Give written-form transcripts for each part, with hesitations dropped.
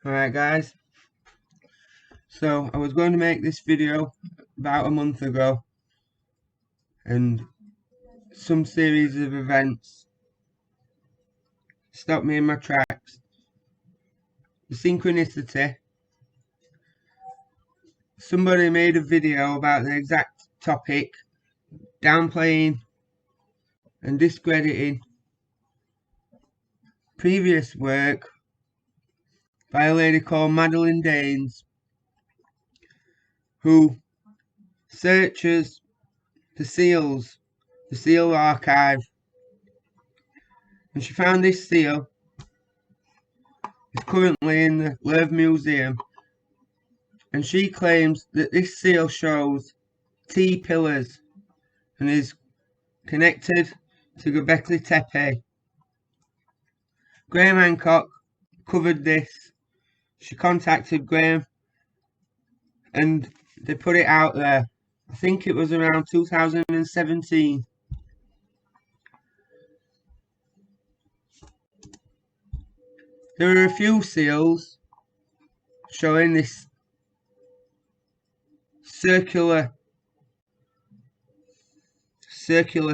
Alright guys, so I was going to make this video about a month ago, and some series of events stopped me in my tracks. The synchronicity. Somebody made a video about the exact topic, downplaying and discrediting previous work by a lady called Madeline Danes, who searches the seals, the seal archive, and she found this seal. It's currently in the Louvre Museum, and she claims that this seal shows T pillars and is connected to Göbekli Tepe. Graham Hancock covered this. She contacted Graham and they put it out there. I think it was around 2017. There are a few seals showing this circular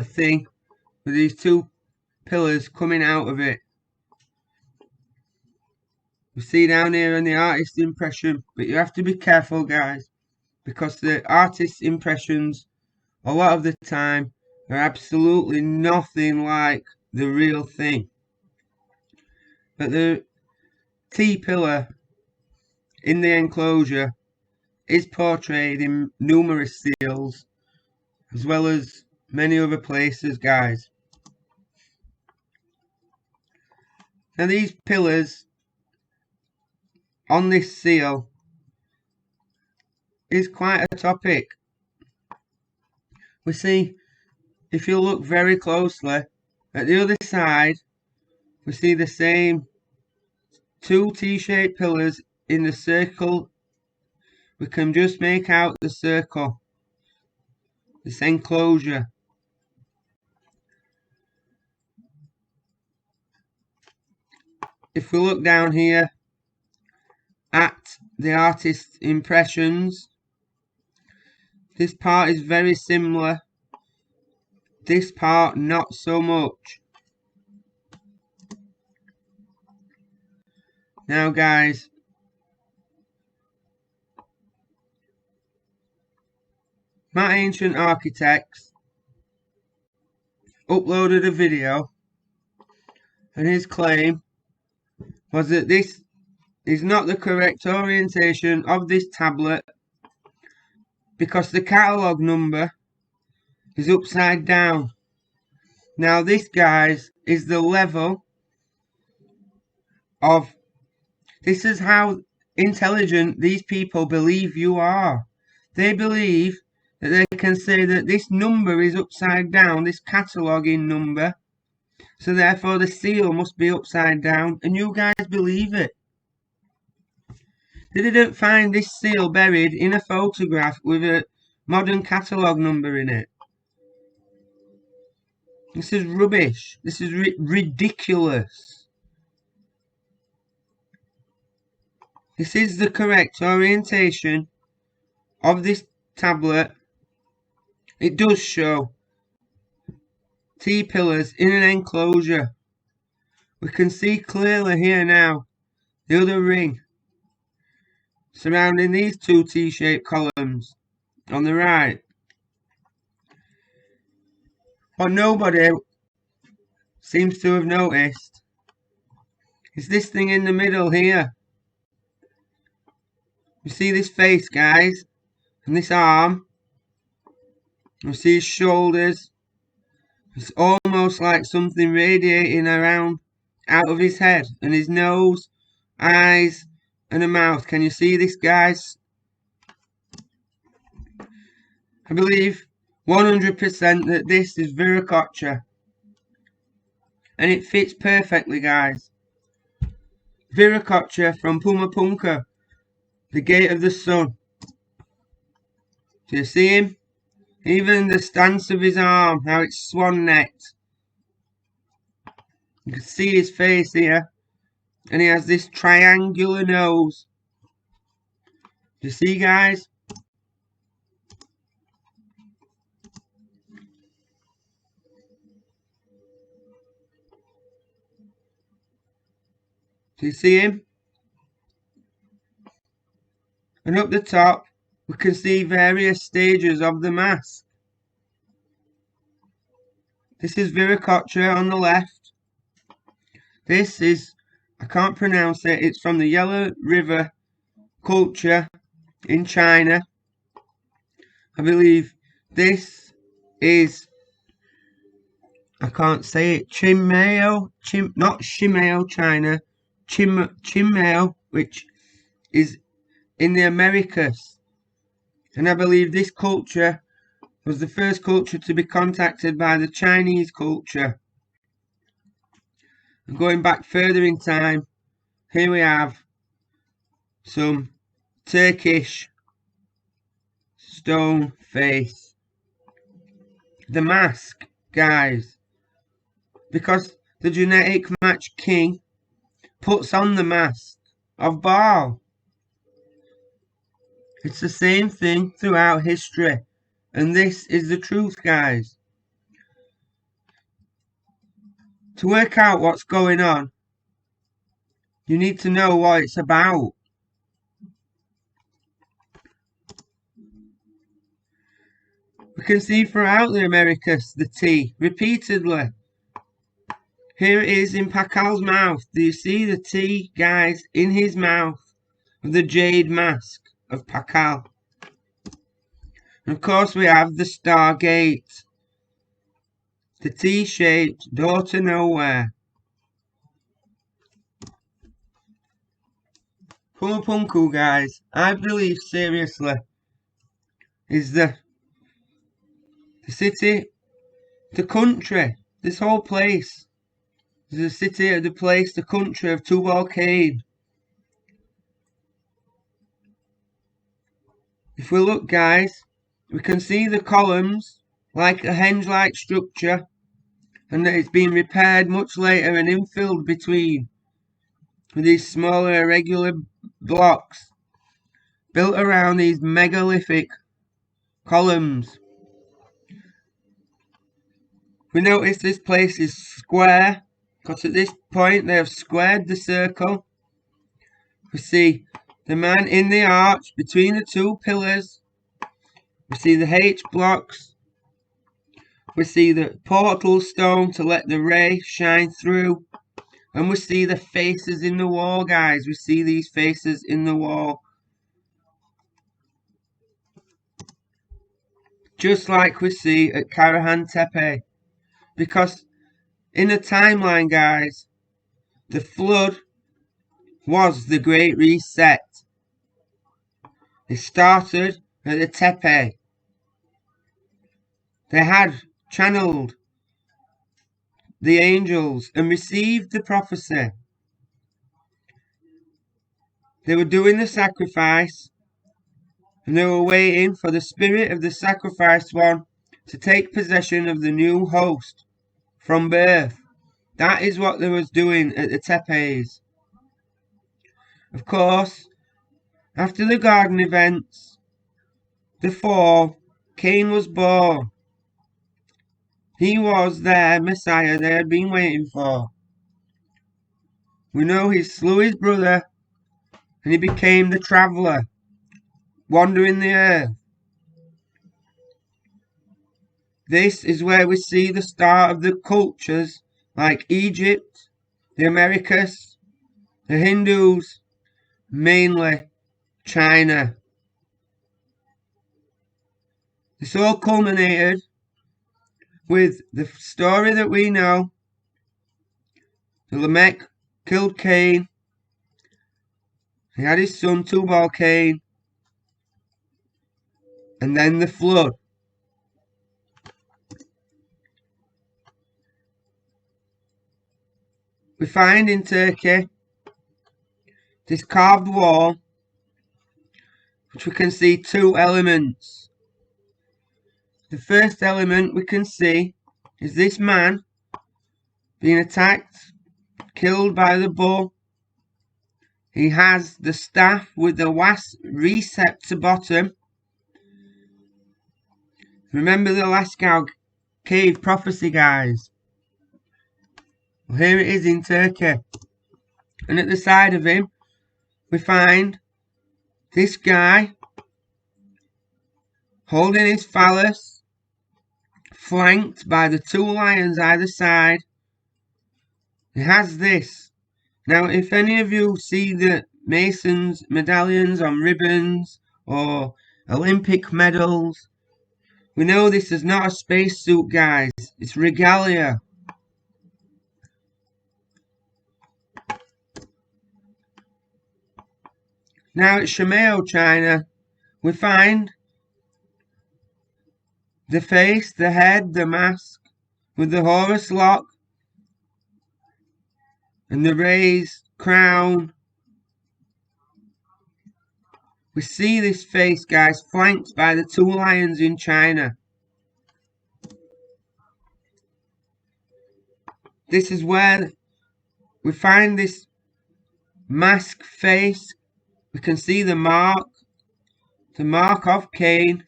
thing with these two pillars coming out of it. You see down here in the artist impression, but you have to be careful guys, because the artist's impressions a lot of the time are absolutely nothing like the real thing. But the T pillar in the enclosure is portrayed in numerous seals, as well as many other places guys. Now these pillars on this seal is quite a topic. We see, if you look very closely at the other side, we see the same two T-shaped pillars in the circle. We can just make out the circle, this enclosure. If we look down here at the artist's impressions, this part is very similar, this part not so much. Now guys, my ancient architects uploaded a video, and his claim was that this is not the correct orientation of this tablet because the catalogue number is upside down. Now this guys is the level of, this is how intelligent these people believe you are. They believe that they can say that this number is upside down, this cataloguing number, so therefore the seal must be upside down, and you guys believe it. They didn't find this seal buried in a photograph with a modern catalogue number in it. This is rubbish. This is ridiculous. This is the correct orientation of this tablet. It does show T pillars in an enclosure. We can see clearly here now the other ring surrounding these two T-shaped columns on the right. What nobody seems to have noticed is this thing in the middle here. You see this face guys, and this arm. You see his shoulders. It's almost like something radiating around out of his head, and his nose, eyes, and a mouth. Can you see this guys? I believe 100% that this is Viracocha, and it fits perfectly guys. Viracocha from Pumapunka, the Gate of the Sun. Do you see him? Even the stance of his arm, how it's swan necked. You can see his face here. And he has this triangular nose. Do you see, guys? Do you see him? And up the top, we can see various stages of the mask. This is Viracocha on the left. This is, I can't pronounce it, it's from the Yellow River culture in China. I believe this is, I can't say it, not Chimeo, China, Chimeo, which is in the Americas. And I believe this culture was the first culture to be contacted by the Chinese culture. And going back further in time, here we have some Turkish stone face. The mask, guys, because the genetic match king puts on the mask of Baal. It's the same thing throughout history, and this is the truth, guys. To work out what's going on, you need to know what it's about. We can see throughout the Americas the T repeatedly. Here it is in Pacal's mouth. Do you see the T, guys, in his mouth of the jade mask of Pacal? And of course we have the Stargate, the T-shaped door to nowhere. Pumapunku, guys, I believe seriously, is the city, the country, this whole place. The city, the place, the country of Tubal-Cain. If we look, guys, we can see the columns like a henge-like structure, and that it's been repaired much later and infilled between with these smaller irregular blocks built around these megalithic columns. We notice this place is square, because at this point they have squared the circle. We see the man in the arch between the two pillars. We see the H blocks. We see the portal stone to let the ray shine through. And we see the faces in the wall, guys. We see these faces in the wall. Just like we see at Karahan Tepe. Because in the timeline, guys, the flood was the Great Reset. It started at the Tepe. They had channeled the angels and received the prophecy. They were doing the sacrifice, and they were waiting for the spirit of the sacrificed one to take possession of the new host from birth. That is what they was doing at the Tepes. Of course, after the garden events, the fall, Cain was born. He was their Messiah they had been waiting for. We know he slew his brother, and he became the traveller, wandering the earth. This is where we see the start of the cultures like Egypt, the Americas, the Hindus, mainly China. This all culminated with the story that we know. The Lamech killed Cain. He had his son Tubal-Cain. And then the flood. We find in Turkey this carved wall, which we can see two elements. The first element we can see is this man being attacked, killed by the bull, He has the staff with the last receptor bottom. Remember the Lascaux cave prophecy, guys? Well, here it is in Turkey. And at the side of him, we find this guy holding his phallus, flanked by the two lions either side. He has this. Now, if any of you see the Masons medallions on ribbons or Olympic medals, we know this is not a spacesuit, guys. It's regalia. Now at Shimeo, China, we find the face, the head, the mask, with the Horus lock and the raised crown. We see this face, guys, flanked by the two lions in China. This is where we find this mask face. We can see the mark of Cain,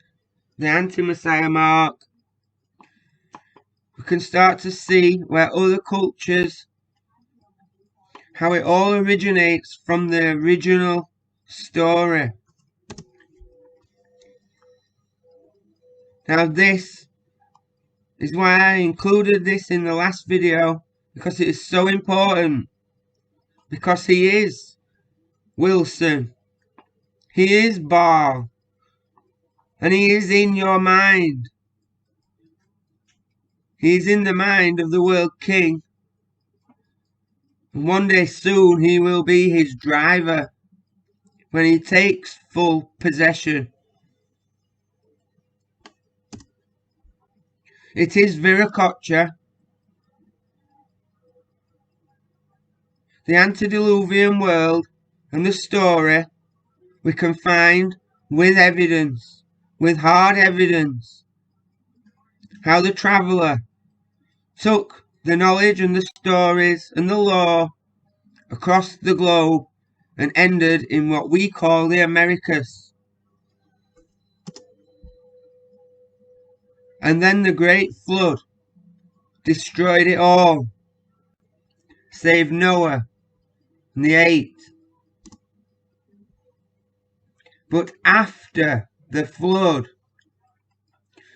the anti-Messiah mark. We can start to see where other cultures, how it all originates from the original story. Now this is why I included this in the last video, because it is so important. Because he is Wilson. He is Baal. And he is in your mind. He is in the mind of the world king. And one day soon he will be his driver when he takes full possession. It is Viracocha, the antediluvian world, and the story we can find with evidence, with hard evidence, how the traveller took the knowledge and the stories and the law across the globe and ended in what we call the Americas. And then the great flood destroyed it all, save Noah and the 8. But after the flood,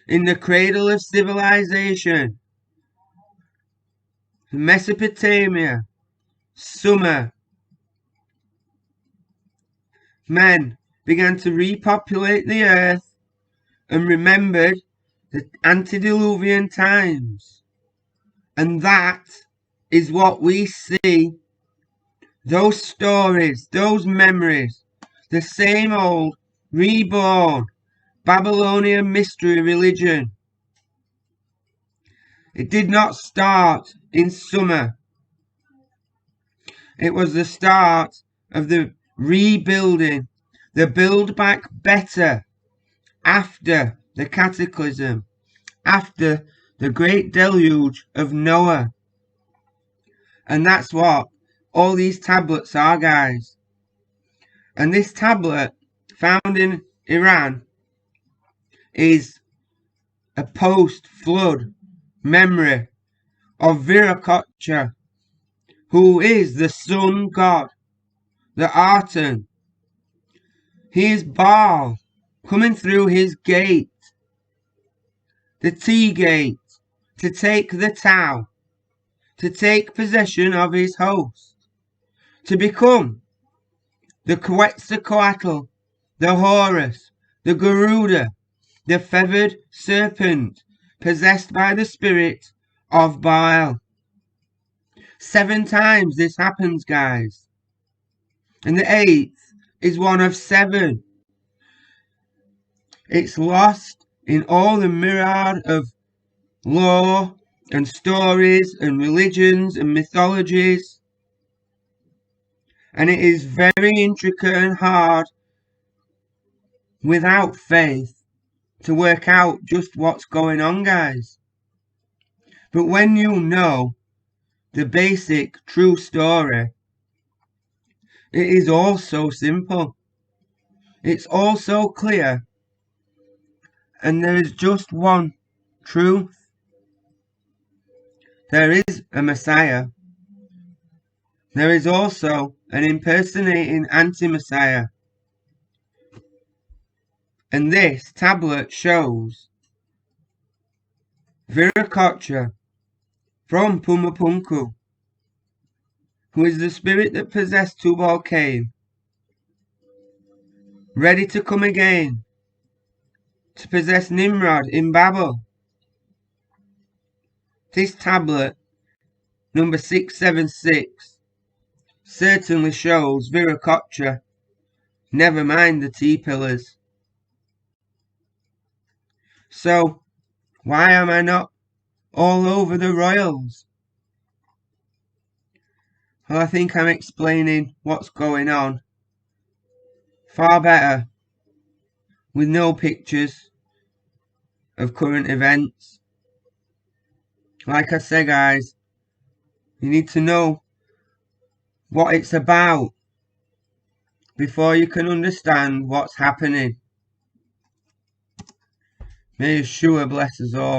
in the cradle of civilization, Mesopotamia, Sumer, men began to repopulate the earth and remembered the antediluvian times. And that is what we see. Those stories, those memories, the same old reborn Babylonian mystery religion. It did not start in Sumer. It was the start of the rebuilding, the build back better after the cataclysm, after the great deluge of Noah. And that's what all these tablets are, guys. And this tablet found in Iran is a post-flood memory of Viracocha, who is the sun god, the Aten. He is Baal, coming through his gate, the T-gate, to take the Tau, to take possession of his host, to become the Quetzalcoatl, the Horus, the Garuda, the feathered serpent, possessed by the spirit of Baal. 7 times this happens, guys. And the 8th is one of 7. It's lost in all the myriad of lore and stories and religions and mythologies. And it is very intricate and hard without faith to work out just what's going on, guys. But when you know the basic true story, It is all so simple. It's all so clear. And there is just one truth. There is a Messiah. There is also an impersonating anti-Messiah. And this tablet shows Viracocha from Pumapunku, who is the spirit that possessed Tubal Cain, ready to come again, to possess Nimrod in Babel. This tablet, number 676, certainly shows Viracocha, never mind the T-pillars. So, why am I not all over the royals? Well, I think I'm explaining what's going on far better with no pictures of current events. Like I said, guys, you need to know what it's about before you can understand what's happening. May Yeshua bless us all.